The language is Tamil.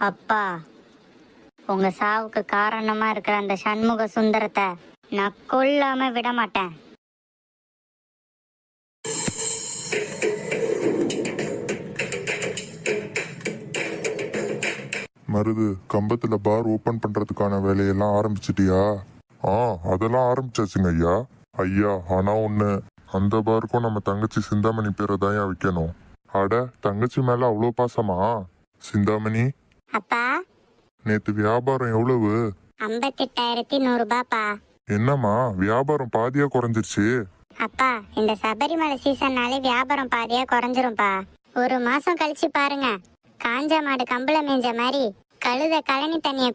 அப்பா, உங்க சாவுக்கு காரணமா இருக்கிற அந்த சண்முக சுந்தரத்தை நான் கொல்லாம விட மாட்டேன். மருது, கம்பத்துல பார் ஓபன் பண்றதுக்கான வேலையெல்லாம் ஆரம்பிச்சிட்டியா? அதெல்லாம் ஆரம்பிச்சாச்சுங்க ஐயா. ஐயா, ஆனா ஒண்ணு, அந்த பாருக்கும் நம்ம தங்கச்சி சிந்தாமணி பேரை தான் வைக்கணும். அட, தங்கச்சி மேல அவ்வளோ பாசமா? சிந்தாமணி, அப்பா, நேத்து வியாபாரம் எவ்வளவு? 58,100 ரூபாப்பா. என்னம்மா, வியாபாரம் பாதியா குறைஞ்சிருச்சு? அப்பா, இந்த சபரிமலை சீசன்னாலே வியாபாரம் பாதியா குறைஞ்சிரும்பா. ஒரு மாசம் கழிச்சு பாருங்க, காஞ்ச மாடு கம்பள மேஞ்ச மாதிரி கழுத கழனி தண்ணிய